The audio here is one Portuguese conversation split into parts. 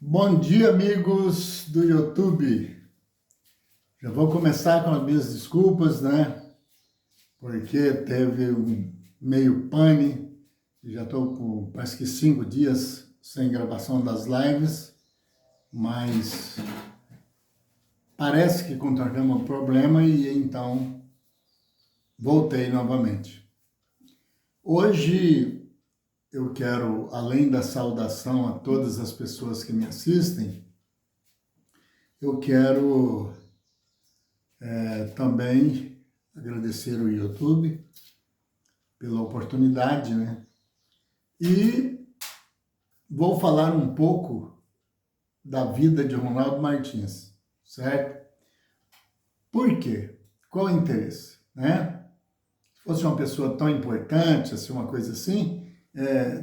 Bom dia, amigos do YouTube. Já vou começar com as minhas desculpas, né? Porque teve um meio pane. Já estou com, parece que 5 dias sem gravação das lives, mas parece que contornamos o problema e então voltei novamente. Hoje eu quero, além da saudação a todas as pessoas que me assistem, eu quero também agradecer o YouTube pela oportunidade, né? E vou falar um pouco da vida de Ronaldo Martins, certo? Por quê? Qual o interesse, né? Se fosse uma pessoa tão importante, assim, uma coisa assim,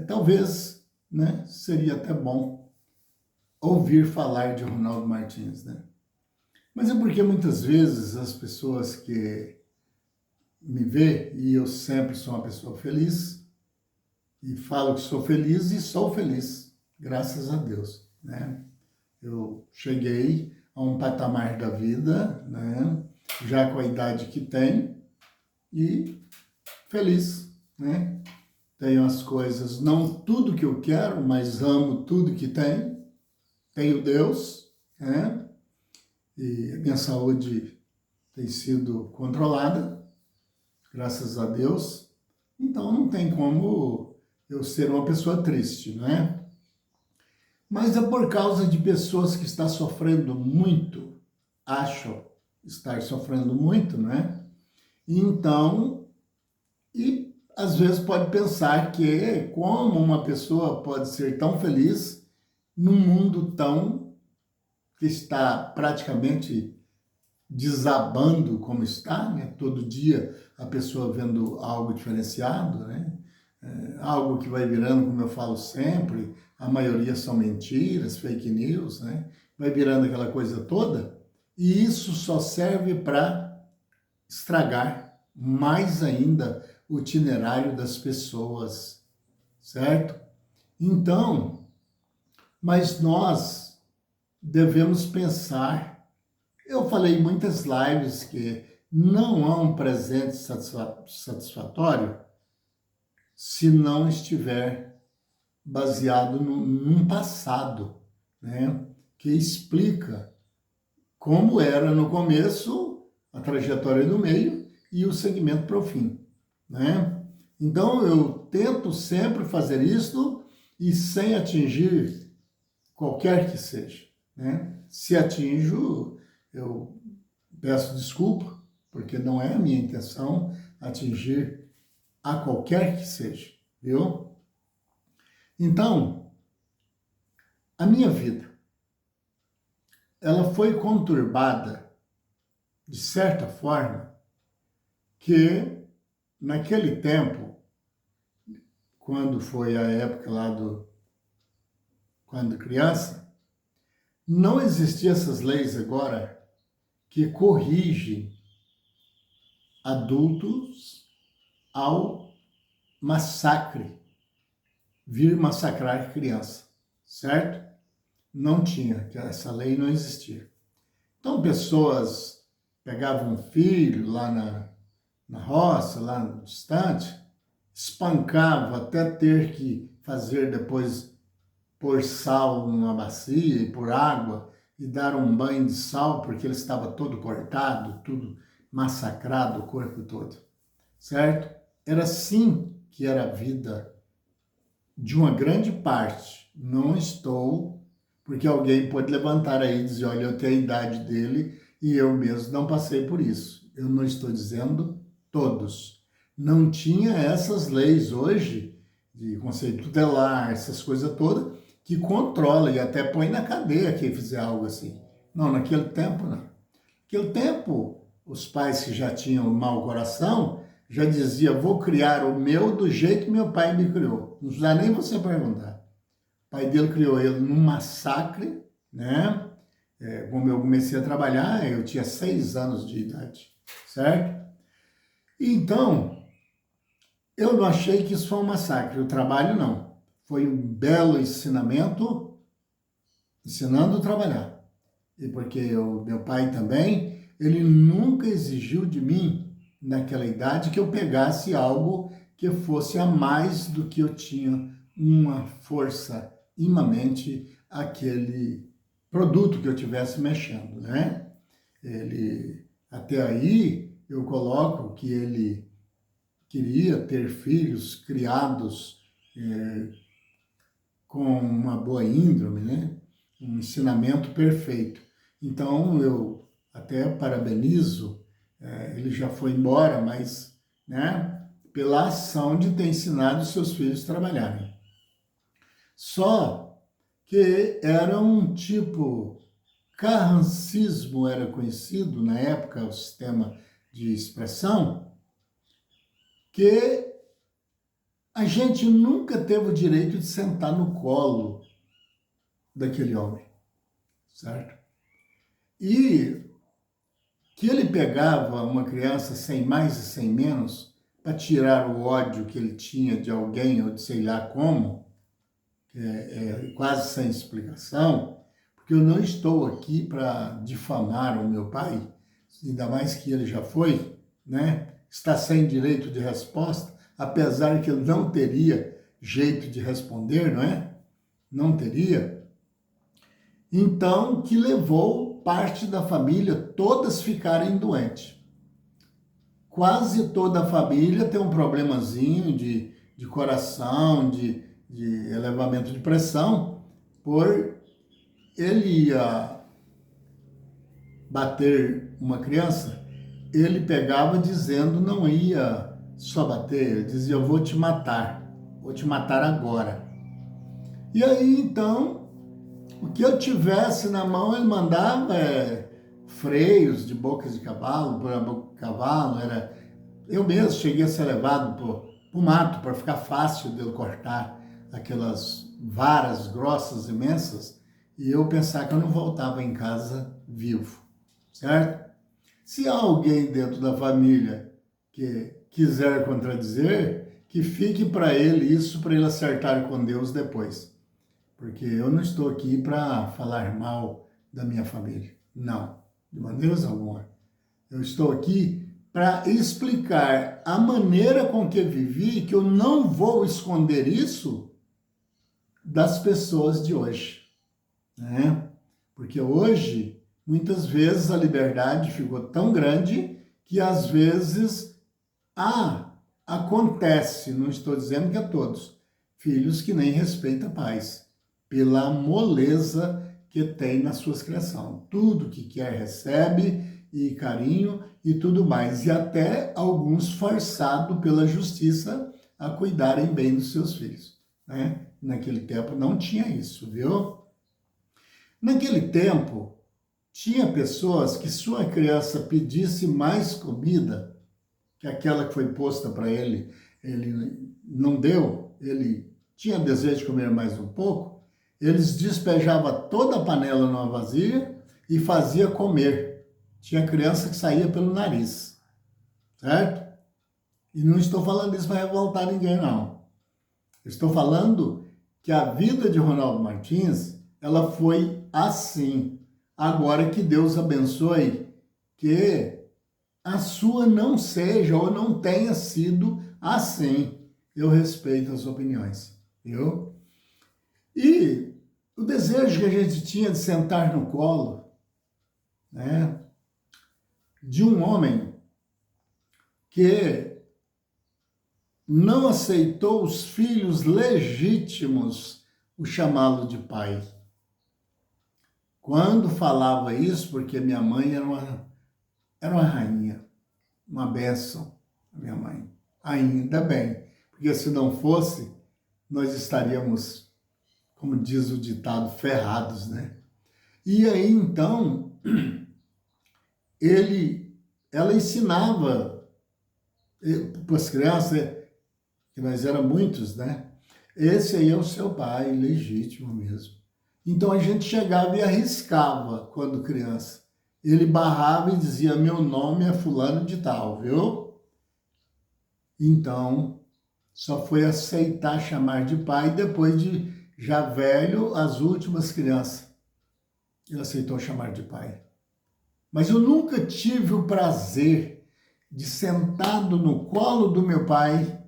talvez, né, seria até bom ouvir falar de Ronaldo Martins, né? Mas é porque muitas vezes as pessoas que me vê, e eu sempre sou uma pessoa feliz, e falo que sou feliz e sou feliz, graças a Deus, né? Eu cheguei a um patamar da vida, né? Já com a idade que tenho, e feliz, né? Tenho as coisas, não tudo que eu quero, mas amo tudo que tenho. Tenho Deus, né? E a minha saúde tem sido controlada, graças a Deus. Então não tem como eu ser uma pessoa triste, não é? Mas é por causa de pessoas que estão sofrendo muito, acham estar sofrendo muito, né? Então, e às vezes pode pensar que como uma pessoa pode ser tão feliz num mundo tão que está praticamente desabando como está, né? Todo dia a pessoa vendo algo diferenciado, né? Algo que vai virando, como eu falo sempre, a maioria são mentiras, fake news, né? Vai virando aquela coisa toda, e isso só serve para estragar mais ainda o itinerário das pessoas, certo? Então, mas nós devemos pensar. Eu falei em muitas lives que não há um presente satisfatório se não estiver baseado num passado, né? Que explica como era no começo, a trajetória do meio e o segmento para o fim, né? Então eu tento sempre fazer isso e sem atingir qualquer que seja, né? Se atinjo, eu peço desculpa, porque não é a minha intenção atingir a qualquer que seja, viu? Então, a minha vida, ela foi conturbada, de certa forma, que naquele tempo, quando foi a época lá quando criança, não existiam essas leis agora que corrigem adultos ao massacre, vir massacrar criança, certo? Não tinha, essa lei não existia. Então, pessoas pegavam um filho lá na roça, lá no distante, espancavam até ter que fazer depois pôr sal numa bacia e pôr água e dar um banho de sal, porque ele estava todo cortado, tudo massacrado, o corpo todo, certo? Era assim que era a vida de uma grande parte. Não estou, porque alguém pode levantar aí e dizer, olha, eu tenho a idade dele e eu mesmo não passei por isso. Eu não estou dizendo todos. Não tinha essas leis hoje, de conceito tutelar, essas coisas todas, que controla e até põe na cadeia quem fizer algo assim. Não, naquele tempo não. Naquele tempo, os pais que já tinham mau coração, já dizia, vou criar o meu do jeito que meu pai me criou. Não dá nem você perguntar. O pai dele criou ele num massacre, né? Como eu comecei a trabalhar, eu tinha 6 anos de idade, certo? Então, eu não achei que isso foi um massacre, o trabalho não. Foi um belo ensinamento ensinando a trabalhar. E porque o meu pai também, ele nunca exigiu de mim, naquela idade, que eu pegasse algo que fosse a mais do que eu tinha uma força imanente aquele produto que eu estivesse mexendo, né? Ele, até aí, eu coloco que ele queria ter filhos criados com uma boa índole, né? Um ensinamento perfeito. Então, eu até parabenizo, ele já foi embora, mas, né, pela ação de ter ensinado seus filhos a trabalharem. Só que era um tipo, carrancismo era conhecido na época, o sistema de expressão, que a gente nunca teve o direito de sentar no colo daquele homem, certo? E que ele pegava uma criança sem mais e sem menos para tirar o ódio que ele tinha de alguém ou de sei lá como, quase sem explicação, porque eu não estou aqui para difamar o meu pai, ainda mais que ele já foi, né? Está sem direito de resposta, apesar que ele não teria jeito de responder, não é? Não teria. Então, que levou parte da família, todas ficarem doentes. Quase toda a família tem um problemazinho de coração, de elevamento de pressão, por ele ia bater uma criança, ele pegava dizendo não ia só bater, ele dizia eu vou te matar agora. E aí então, o que eu tivesse na mão ele mandava freios de bocas de cavalo, para boca de cavalo, era... Eu mesmo cheguei a ser levado para o mato para ficar fácil de eu cortar aquelas varas grossas, imensas, e eu pensar que eu não voltava em casa vivo, certo? Se há alguém dentro da família que quiser contradizer, que fique para ele isso, para ele acertar com Deus depois. Porque eu não estou aqui para falar mal da minha família. Não, de maneira alguma. Eu estou aqui para explicar a maneira com que vivi, que eu não vou esconder isso das pessoas de hoje, né? Porque hoje, muitas vezes, a liberdade ficou tão grande que, às vezes, acontece, não estou dizendo que a todos, filhos que nem respeitam pais, pela moleza que tem nas suas criações. Tudo que quer recebe, e carinho e tudo mais. E até alguns forçados pela justiça a cuidarem bem dos seus filhos, né? Naquele tempo não tinha isso, viu? Naquele tempo, tinha pessoas que sua criança pedisse mais comida que aquela que foi posta para ele, ele não deu, ele tinha desejo de comer mais um pouco, eles despejavam toda a panela numa vasilha e fazia comer. Tinha criança que saía pelo nariz, certo? E não estou falando isso para revoltar ninguém, não. Estou falando que a vida de Ronaldo Martins, ela foi assim. Agora que Deus abençoe, que a sua não seja ou não tenha sido assim. Eu respeito as opiniões, viu? E o desejo que a gente tinha de sentar no colo, né? De um homem que não aceitou os filhos legítimos o chamá-lo de pai. Quando falava isso, porque minha mãe era uma rainha, uma bênção, a minha mãe. Ainda bem, porque se não fosse, nós estaríamos, como diz o ditado, ferrados, né? E aí, então, ela ensinava para as crianças, que nós éramos muitos, né? Esse aí é o seu pai, legítimo mesmo. Então a gente chegava e arriscava quando criança. Ele barrava e dizia, meu nome é fulano de tal, viu? Então, só foi aceitar chamar de pai depois de já velho, as últimas crianças ele aceitou chamar de pai. Mas eu nunca tive o prazer de, sentado no colo do meu pai,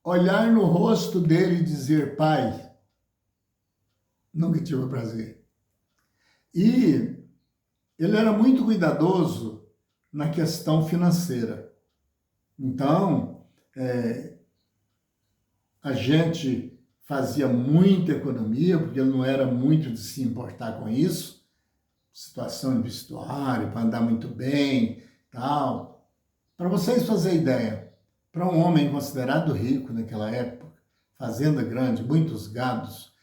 olhar no rosto dele e dizer, pai. Nunca tive o prazer. E ele era muito cuidadoso na questão financeira. Então, a gente fazia muita economia, porque ele não era muito de se importar com isso, situação de vestuário, para andar muito bem, tal. Para vocês fazerem ideia, para um homem considerado rico naquela época, fazenda grande, muitos gados,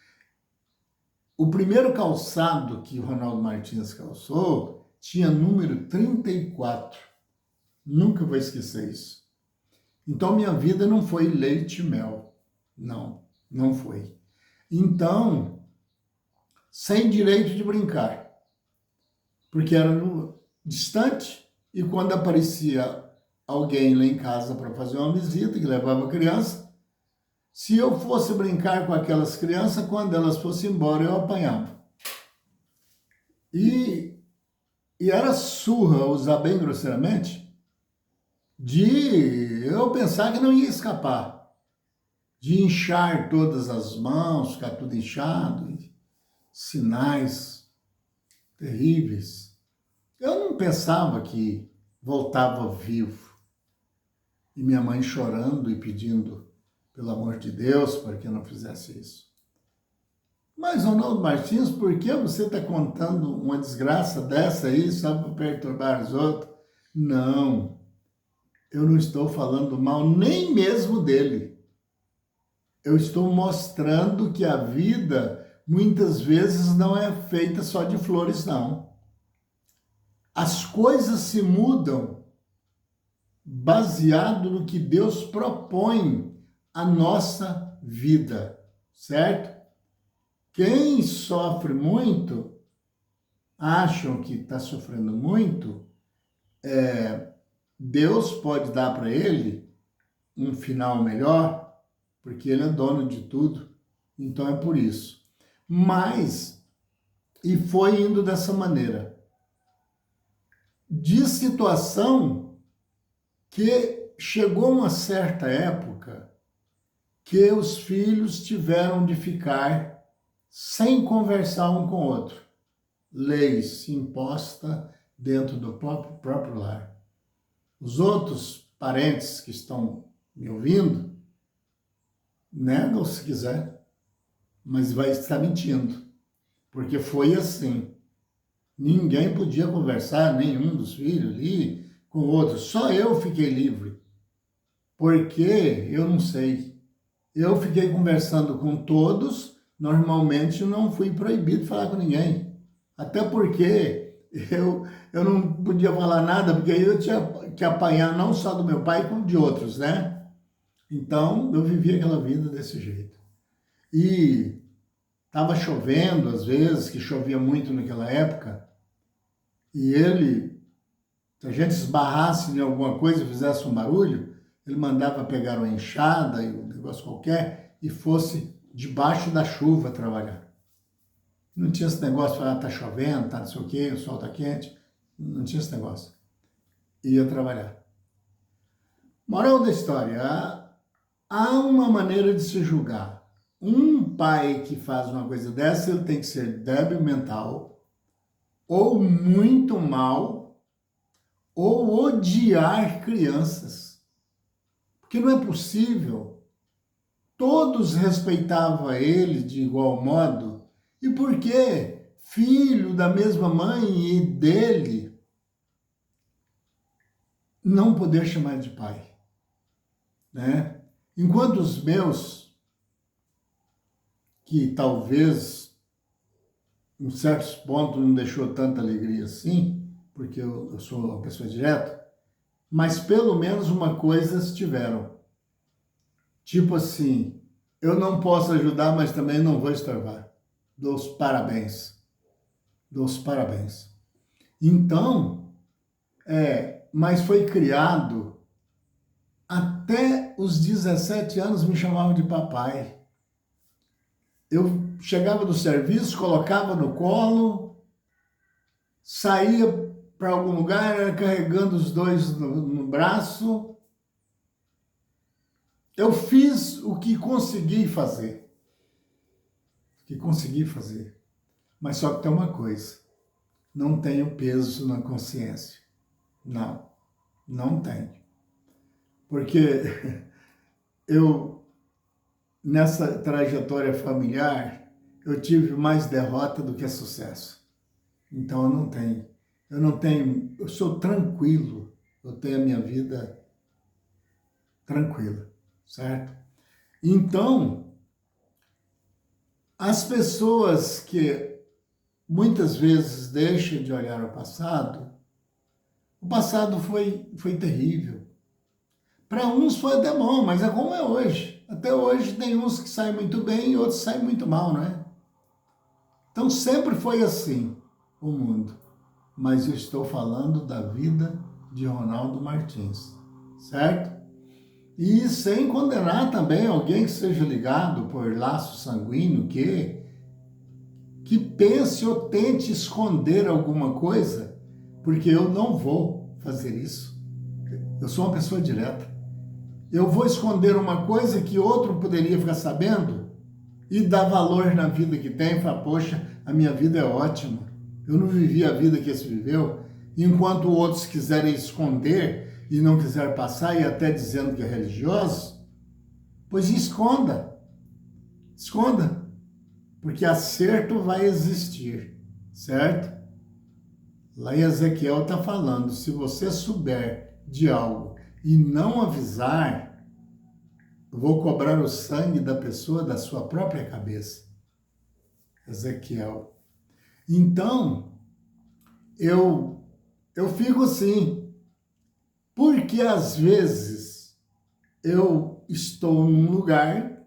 o primeiro calçado que o Ronaldo Martins calçou tinha número 34. Nunca vou esquecer isso. Então, minha vida não foi leite e mel. Não, não foi. Então, sem direito de brincar. Porque era distante e quando aparecia alguém lá em casa para fazer uma visita, que levava a criança, se eu fosse brincar com aquelas crianças, quando elas fossem embora, eu apanhava. E era surra, usar bem grosseiramente, de eu pensar que não ia escapar. De inchar todas as mãos, ficar tudo inchado, sinais terríveis. Eu não pensava que voltava vivo. E minha mãe chorando e pedindo, pelo amor de Deus, para que eu não fizesse isso. Mas, Ronaldo Martins, por que você está contando uma desgraça dessa aí só para perturbar os outros? Não, eu não estou falando mal nem mesmo dele. Eu estou mostrando que a vida, muitas vezes, não é feita só de flores, não. As coisas se mudam baseado no que Deus propõe à nossa vida, certo? Quem sofre muito, acham que está sofrendo muito, Deus pode dar para ele um final melhor, porque ele é dono de tudo, então é por isso. Mas, e foi indo dessa maneira, de situação que chegou uma certa época que os filhos tiveram de ficar sem conversar um com o outro. Leis imposta dentro do próprio lar. Os outros parentes que estão me ouvindo, negam se quiser, mas vai estar mentindo, porque foi assim. Ninguém podia conversar, nenhum dos filhos ali, com o outro. Só eu fiquei livre, porque eu não sei. Eu fiquei conversando com todos, normalmente não fui proibido de falar com ninguém. Até porque eu não podia falar nada, porque aí eu tinha que apanhar não só do meu pai, como de outros, né? Então, eu vivia aquela vida desse jeito. E estava chovendo, às vezes, que chovia muito naquela época, e ele, se a gente esbarrasse em alguma coisa e fizesse um barulho, ele mandava pegar uma enxada e um negócio qualquer e fosse debaixo da chuva trabalhar. Não tinha esse negócio de falar, tá chovendo, tá não sei o quê, o sol tá quente. Não tinha esse negócio. Ia trabalhar. Moral da história, há uma maneira de se julgar. Um pai que faz uma coisa dessa, ele tem que ser débil mental, ou muito mal, ou odiar crianças. Porque não é possível. Todos respeitavam ele de igual modo. E por que filho da mesma mãe e dele não poder chamar de pai? Né? Enquanto os meus, que talvez em certos pontos não deixou tanta alegria assim, porque eu sou uma pessoa direta, mas pelo menos uma coisa eles tiveram. Tipo assim, eu não posso ajudar, mas também não vou estorvar. Dou os parabéns. Dou os parabéns. Então, mas foi criado, até os 17 anos me chamavam de papai. Eu chegava do serviço, colocava no colo, saía para algum lugar, era carregando os dois no braço. Eu fiz o que consegui fazer. Mas só que tem uma coisa, não tenho peso na consciência. Não tenho. Porque nessa trajetória familiar, eu tive mais derrota do que sucesso. Então eu sou tranquilo, eu tenho a minha vida tranquila, certo? Então, as pessoas que muitas vezes deixam de olhar o passado foi terrível. Para uns foi até bom, mas é como é hoje. Até hoje tem uns que saem muito bem e outros saem muito mal, não é? Então sempre foi assim o mundo. Mas eu estou falando da vida de Ronaldo Martins, certo? E sem condenar também alguém que seja ligado por laço sanguíneo, que pense ou tente esconder alguma coisa, porque eu não vou fazer isso. Eu sou uma pessoa direta. Eu vou esconder uma coisa que outro poderia ficar sabendo e dar valor na vida que tem e falar, poxa, a minha vida é ótima. Eu não vivi a vida que esse viveu, enquanto outros quiserem esconder e não quiser passar e até dizendo que é religioso, pois esconda, porque acerto vai existir, certo? Lá em Ezequiel está falando, se você souber de algo e não avisar, vou cobrar o sangue da pessoa da sua própria cabeça. Ezequiel. Então, eu fico assim, porque às vezes eu estou num lugar,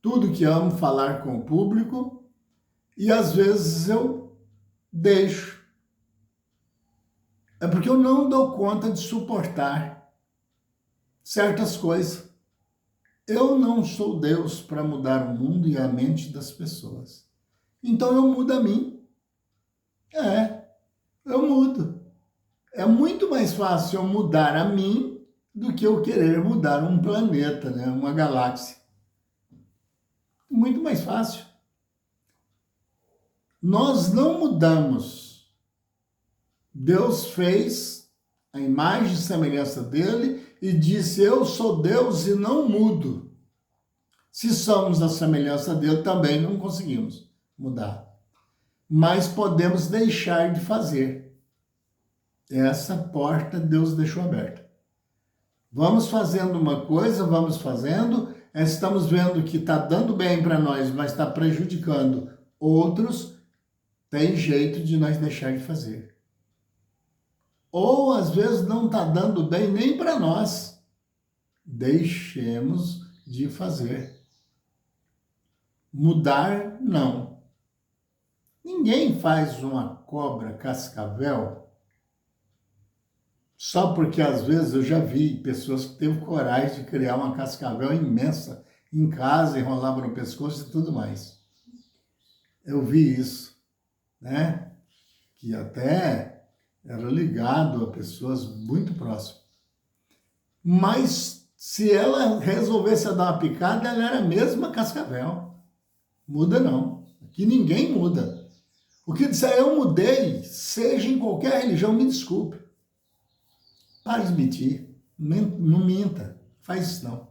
tudo que amo falar com o público, e às vezes eu deixo. É porque eu não dou conta de suportar certas coisas. Eu não sou Deus para mudar o mundo e a mente das pessoas. Então eu mudo a mim. Eu mudo. É muito mais fácil eu mudar a mim do que eu querer mudar um planeta, né? Uma galáxia. Muito mais fácil. Nós não mudamos. Deus fez a imagem e semelhança dele e disse, eu sou Deus e não mudo. Se somos a semelhança dele, também não conseguimos mudar. Mas podemos deixar de fazer. Essa porta Deus deixou aberta. Vamos fazendo uma coisa, vamos fazendo, estamos vendo que está dando bem para nós, mas está prejudicando outros, tem jeito de nós deixar de fazer. Ou às vezes não está dando bem nem para nós, deixemos de fazer. Mudar, não. Ninguém faz uma cobra cascavel só porque às vezes eu já vi pessoas que teve coragem de criar uma cascavel imensa em casa, enrolava no pescoço e tudo mais. Eu vi isso, né? Que até era ligado a pessoas muito próximas. Mas se ela resolvesse dar uma picada, ela era a mesma cascavel. Muda não. Aqui ninguém muda. O que disser eu mudei, seja em qualquer religião, me desculpe. Para de mentir. Não minta. Faz isso não.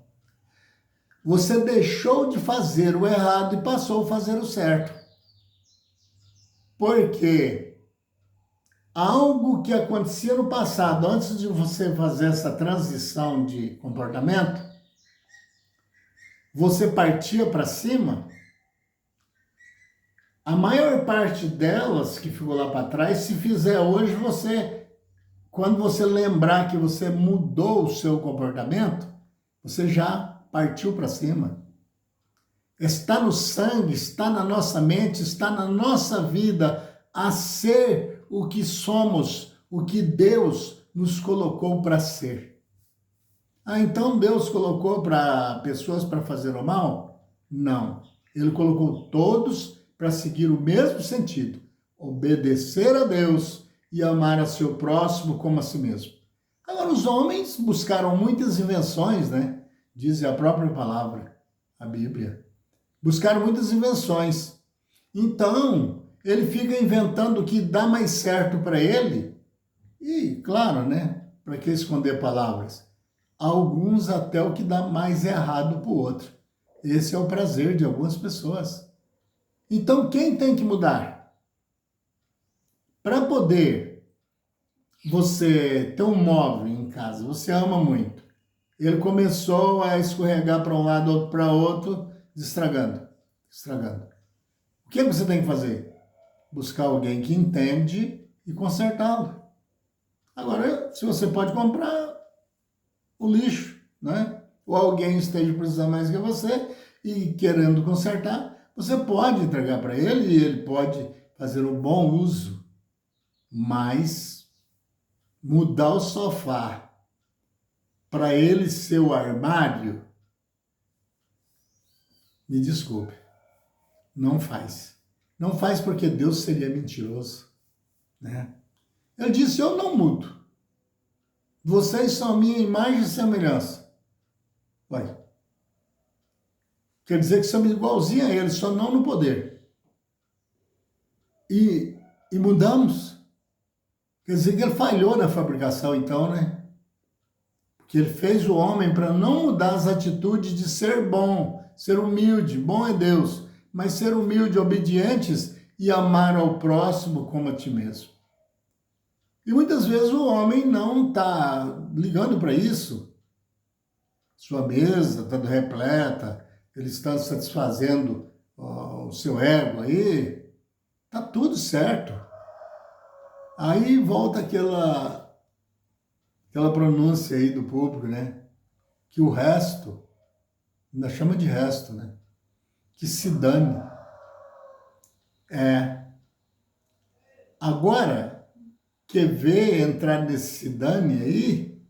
Você deixou de fazer o errado e passou a fazer o certo. Porque algo que acontecia no passado, antes de você fazer essa transição de comportamento, você partia para cima, a maior parte delas que ficou lá para trás, se fizer hoje, quando você lembrar que você mudou o seu comportamento, você já partiu para cima. Está no sangue, está na nossa mente, está na nossa vida a ser o que somos, o que Deus nos colocou para ser. Então Deus colocou para pessoas para fazer o mal? Não. Ele colocou todos para seguir o mesmo sentido. obedecer a Deus e amar a seu próximo como a si mesmo. Agora, os homens buscaram muitas invenções, né? Diz a própria palavra, a Bíblia. Buscaram muitas invenções. Então, ele fica inventando o que dá mais certo para ele. E, claro, né? Para que esconder palavras? Alguns até o que dá mais errado para o outro. Esse é o prazer de algumas pessoas. Então, quem tem que mudar? Para poder você ter um móvel em casa, você ama muito. Ele começou a escorregar para um lado, outro para outro, estragando. O que você tem que fazer? Buscar alguém que entende e consertá-lo. Agora, se você pode comprar o lixo, né? Ou alguém esteja precisando mais que você e querendo consertar, você pode entregar para ele e ele pode fazer um bom uso, mas mudar o sofá para ele ser o armário, me desculpe, não faz. Não faz porque Deus seria mentiroso, né? Ele disse, eu não mudo. Vocês são minha imagem e semelhança. Ué. Quer dizer que somos igualzinhos a ele, só não no poder. E mudamos. Quer dizer que ele falhou na fabricação, então, né? Porque ele fez o homem para não mudar as atitudes de ser bom, ser humilde, bom é Deus, mas ser humilde, obedientes e amar ao próximo como a ti mesmo. E muitas vezes o homem não está ligando para isso. Sua mesa está repleta, ele está satisfazendo o seu ego aí, está tudo certo. Aí volta aquela pronúncia aí do público, né? Que o resto, ainda chama de resto, né? Que se dane. Agora, quer ver entrar nesse se dane aí,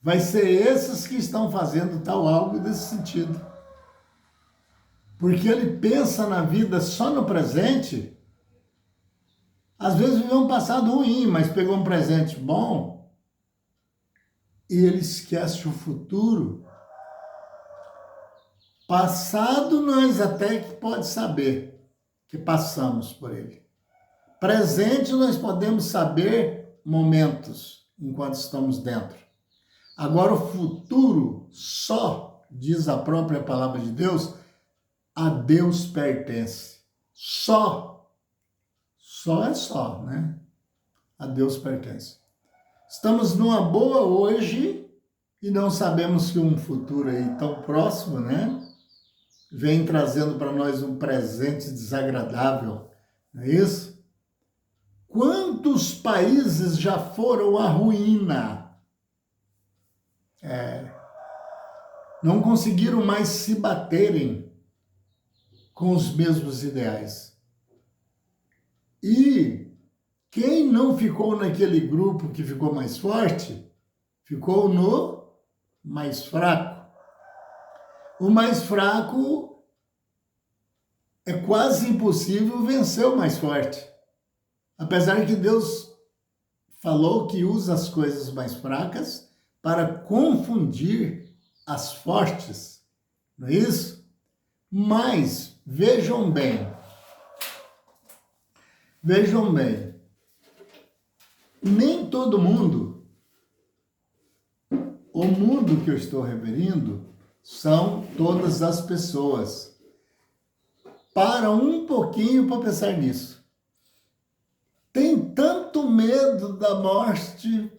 vai ser esses que estão fazendo tal algo desse sentido. Porque ele pensa na vida só no presente. Às vezes viveu um passado ruim, mas pegou um presente bom e ele esquece o futuro. Passado nós até que pode saber que passamos por ele. Presente nós podemos saber momentos enquanto estamos dentro. Agora o futuro só, diz a própria palavra de Deus, a Deus pertence. Só é só, né? A Deus pertence. Estamos numa boa hoje e não sabemos que um futuro aí tão próximo, né? Vem trazendo para nós um presente desagradável, não é isso? Quantos países já foram à ruína? Não conseguiram mais se baterem com os mesmos ideais. E quem não ficou naquele grupo que ficou mais forte, ficou no mais fraco. O mais fraco é quase impossível vencer o mais forte. Apesar que Deus falou que usa as coisas mais fracas para confundir as fortes, não é isso? Mas, vejam bem, nem todo mundo, o mundo que eu estou referindo, são todas as pessoas. Para um pouquinho para pensar nisso. Tem tanto medo da morte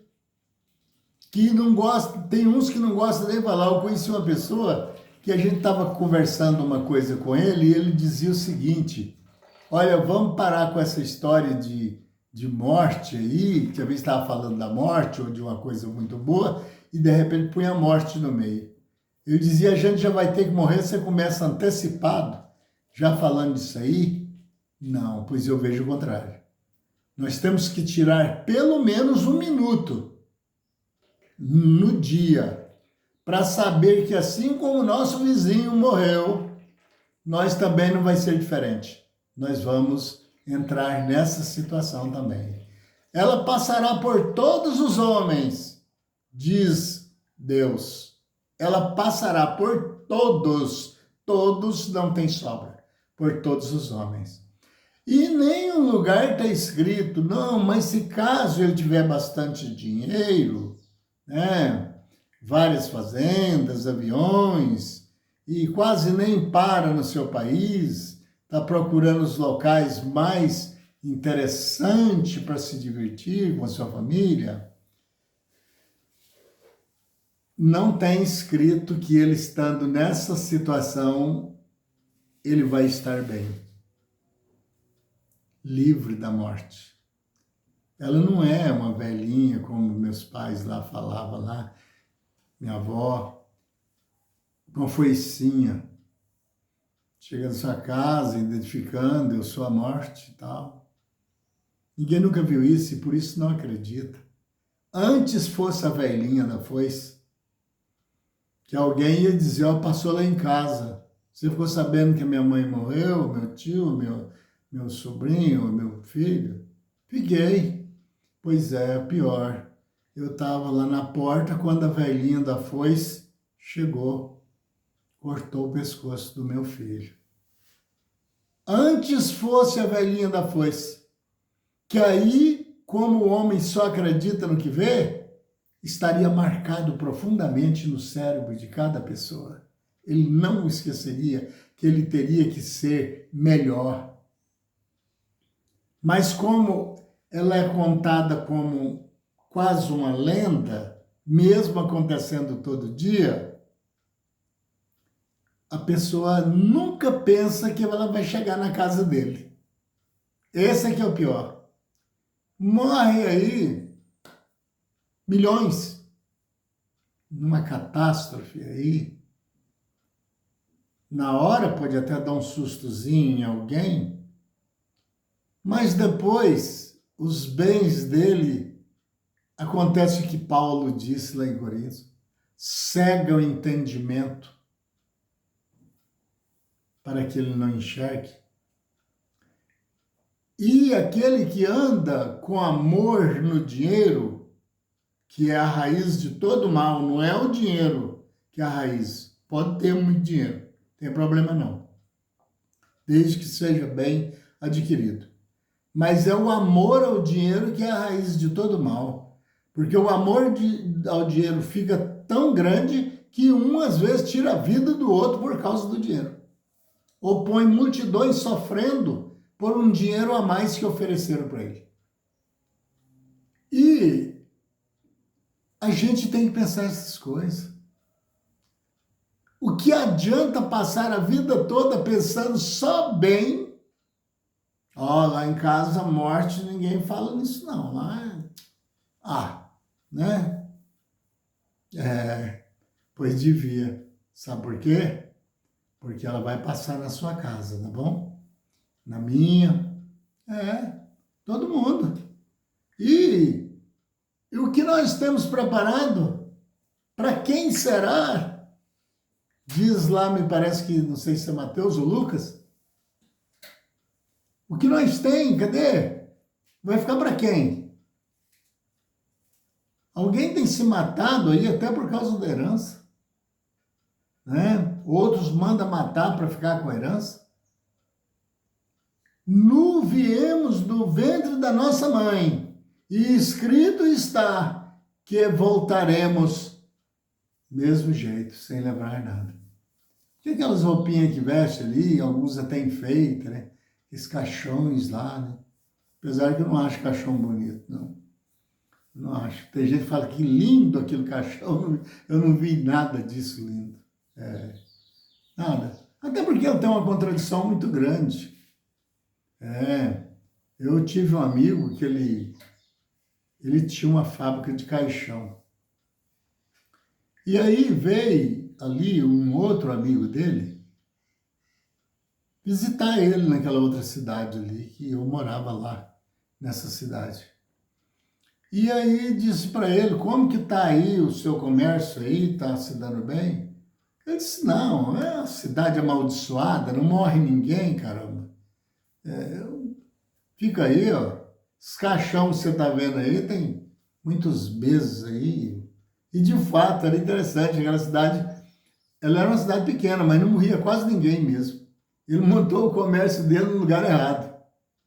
que não gosta, tem uns que não gostam nem falar. Eu conheci uma pessoa que a gente estava conversando uma coisa com ele e ele dizia o seguinte, olha, vamos parar com essa história de morte aí, que a vez estava falando da morte ou de uma coisa muito boa e de repente põe a morte no meio. Eu dizia, a gente já vai ter que morrer, você começa antecipado, já falando disso aí? Não, pois eu vejo o contrário. Nós temos que tirar pelo menos 1 minuto no dia para saber que assim como o nosso vizinho morreu, nós também não vai ser diferente. Nós vamos entrar nessa situação também. Ela passará por todos os homens, diz Deus. Ela passará por todos, todos não tem sobra, por todos os homens. E em nenhum lugar está escrito, não, mas se caso ele tiver bastante dinheiro, né, várias fazendas, aviões, e quase nem para no seu país, está procurando os locais mais interessantes para se divertir com a sua família, não tem escrito que ele estando nessa situação, ele vai estar bem, livre da morte. Ela não é uma velhinha, como meus pais lá falavam lá, minha avó, uma foicinha, chega na sua casa identificando, eu sou a morte e tal. Ninguém nunca viu isso e por isso não acredita. Antes fosse a velhinha da foice, que alguém ia dizer, ó, passou lá em casa. Você ficou sabendo que a minha mãe morreu, meu tio, meu sobrinho, meu filho? Fiquei. Pois é, pior. Eu estava lá na porta quando a velhinha da foice chegou, cortou o pescoço do meu filho. Antes fosse a velhinha da foice, que aí, como o homem só acredita no que vê, estaria marcado profundamente no cérebro de cada pessoa. Ele não esqueceria que ele teria que ser melhor. Mas como ela é contada como quase uma lenda, mesmo acontecendo todo dia, a pessoa nunca pensa que ela vai chegar na casa dele. Esse é que é o pior. Morre aí milhões numa catástrofe aí. Na hora pode até dar um sustozinho em alguém, mas depois os bens dele, acontece o que Paulo disse lá em Coríntios, cega o entendimento para que ele não enxergue. E aquele que anda com amor no dinheiro, que é a raiz de todo mal, não é o dinheiro que é a raiz. Pode ter muito dinheiro, não tem problema não, desde que seja bem adquirido. Mas é o amor ao dinheiro que é a raiz de todo mal. Porque o amor ao dinheiro fica tão grande que um, às vezes, tira a vida do outro por causa do dinheiro. Ou põe multidões sofrendo por um dinheiro a mais que ofereceram para ele. E a gente tem que pensar essas coisas. O que adianta passar a vida toda pensando só bem? Ó, lá em casa, a morte, ninguém fala nisso não. Lá né? Pois devia. Sabe por quê? Porque ela vai passar na sua casa, tá bom? Na minha. Todo mundo. E o que nós temos preparado? Para quem será? Diz lá, me parece que, não sei se é Mateus ou Lucas. O que nós tem, cadê? Vai ficar para quem? Alguém tem se matado aí até por causa da herança, né? Outros mandam matar para ficar com a herança. Nu viemos do ventre da nossa mãe, e escrito está que voltaremos mesmo jeito, sem lembrar nada. Que aquelas roupinhas que veste ali, alguns até enfeitam, né? Esses caixões lá, né? Apesar que eu não acho caixão bonito, não. Não acho. Tem gente que fala que lindo aquele caixão. Eu não vi nada disso lindo. Nada. Até porque eu tenho uma contradição muito grande. Eu tive um amigo que ele tinha uma fábrica de caixão. E aí veio ali um outro amigo dele visitar ele naquela outra cidade ali, que eu morava lá, nessa cidade. E aí disse para ele, como que está aí o seu comércio aí, está se dando bem? Ele disse, não, é uma cidade amaldiçoada, não morre ninguém, caramba. fica aí, ó, esse caixão que você está vendo aí, tem muitos meses aí. E de fato, era interessante, aquela cidade, ela era uma cidade pequena, mas não morria quase ninguém mesmo. Ele montou o comércio dele no lugar errado.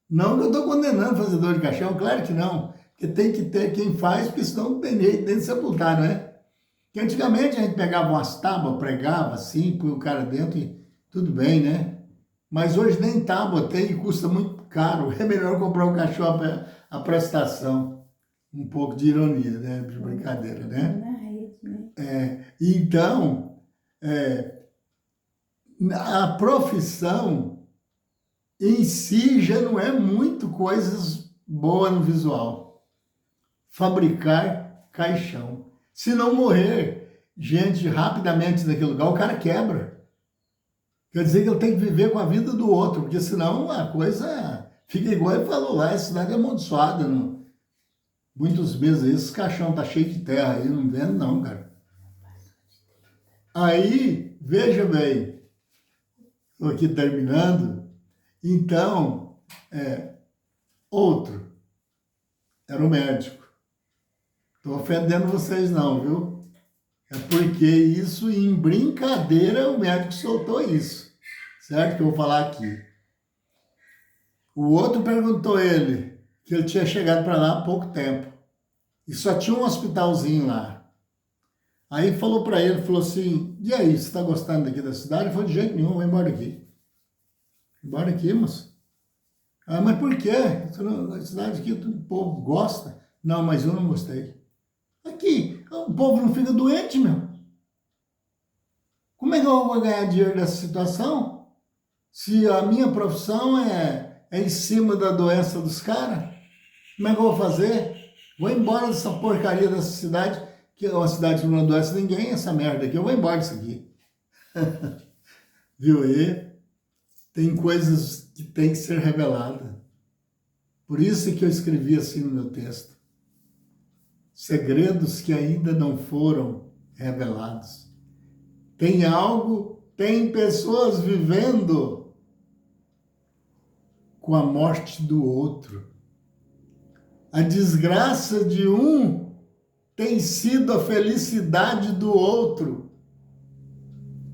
Não que eu estou condenando o fazedor de caixão, claro que não. Porque tem que ter quem faz, porque senão não tem jeito nem de sepultar, não é? Porque antigamente a gente pegava umas tábuas, pregava assim, põe o cara dentro e tudo bem, né? Mas hoje nem tábua tem e custa muito caro. É melhor comprar um cachorro a prestação. Um pouco de ironia, né? De brincadeira, né? Na rede, né? Então, a profissão em si já não é muito coisas boas no visual. Fabricar caixão. Se não morrer gente rapidamente naquele lugar, o cara quebra. Quer dizer que ele tem que viver com a vida do outro, porque senão a coisa fica igual ele falou lá, a cidade é amaldiçoada. Não? Muitos meses aí, esse caixão tá cheio de terra aí, não vendo não, cara. Aí, veja bem, estou aqui terminando, então, outro, era o médico. Estou ofendendo vocês não, viu? É porque isso, em brincadeira, o médico soltou isso. Certo? Que eu vou falar aqui. O outro perguntou ele, que ele tinha chegado para lá há pouco tempo. E só tinha um hospitalzinho lá. Aí falou para ele, falou assim, e aí, você está gostando daqui da cidade? Ele falou, de jeito nenhum, vou embora daqui. Embora daqui, moço. Ah, mas por quê? A cidade aqui, o povo gosta. Não, mas eu não gostei. Aqui, o povo não fica doente, meu. Como é que eu vou ganhar dinheiro dessa situação? Se a minha profissão é em cima da doença dos caras, como é que eu vou fazer? Vou embora dessa porcaria dessa cidade, que é uma cidade que não adoece ninguém, essa merda aqui, eu vou embora disso aqui. Viu aí? Tem coisas que tem que ser reveladas. Por isso que eu escrevi assim no meu texto. Segredos que ainda não foram revelados. Tem algo, tem pessoas vivendo com a morte do outro. A desgraça de um tem sido a felicidade do outro.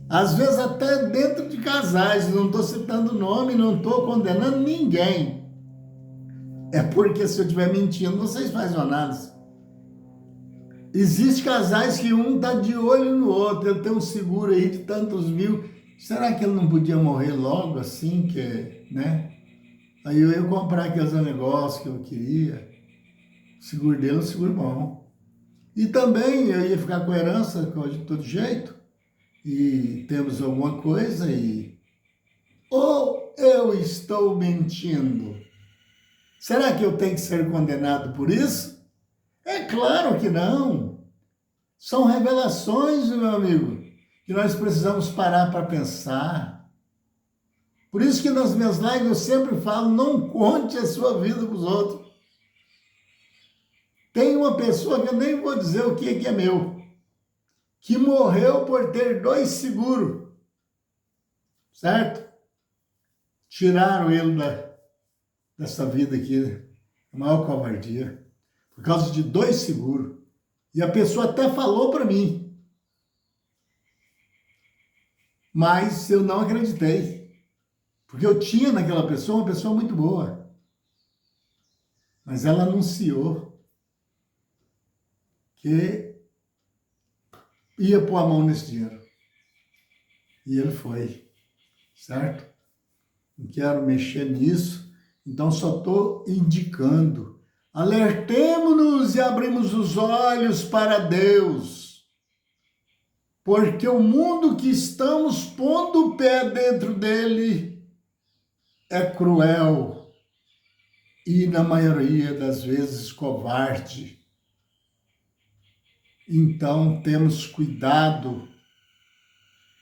Às vezes até dentro de casais, não estou citando nome, não estou condenando ninguém. É porque se eu estiver mentindo, vocês fazem uma análise. Existem casais que um está de olho no outro, ele tem um seguro aí de tantos mil. Será que ele não podia morrer logo assim, né? Aí eu ia comprar aqueles negócios que eu queria. O seguro dele é um seguro bom. E também eu ia ficar com herança de todo jeito. E temos alguma coisa e... Ou eu estou mentindo? Será que eu tenho que ser condenado por isso? É claro que não. São revelações, meu amigo, que nós precisamos parar para pensar. Por isso que nas minhas lives eu sempre falo, não conte a sua vida para os outros. Tem uma pessoa que eu nem vou dizer o que é meu, que morreu por ter 2 seguros, certo? Tiraram ele dessa vida aqui, a maior covardia, por causa de 2 seguros. E a pessoa até falou para mim, mas eu não acreditei, porque eu tinha naquela pessoa uma pessoa muito boa, mas ela anunciou que ia pôr a mão nesse dinheiro. E ele foi, certo? Não quero mexer nisso, então só estou indicando. Alertemo-nos e abrimos os olhos para Deus, porque o mundo que estamos pondo o pé dentro dele é cruel e, na maioria das vezes, covarde. Então, temos cuidado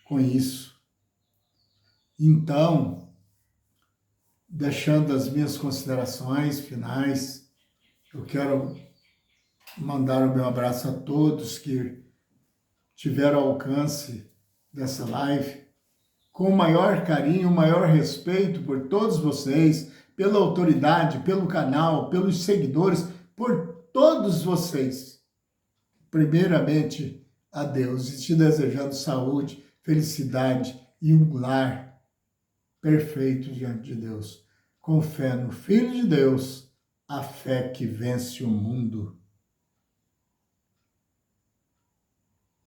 com isso. Então, deixando as minhas considerações finais, eu quero mandar o meu abraço a todos que tiveram alcance dessa live, com o maior carinho, o maior respeito por todos vocês, pela autoridade, pelo canal, pelos seguidores, por todos vocês. Primeiramente, a Deus, e te desejando saúde, felicidade e um lar perfeito diante de Deus. Com fé no Filho de Deus, a fé que vence o mundo.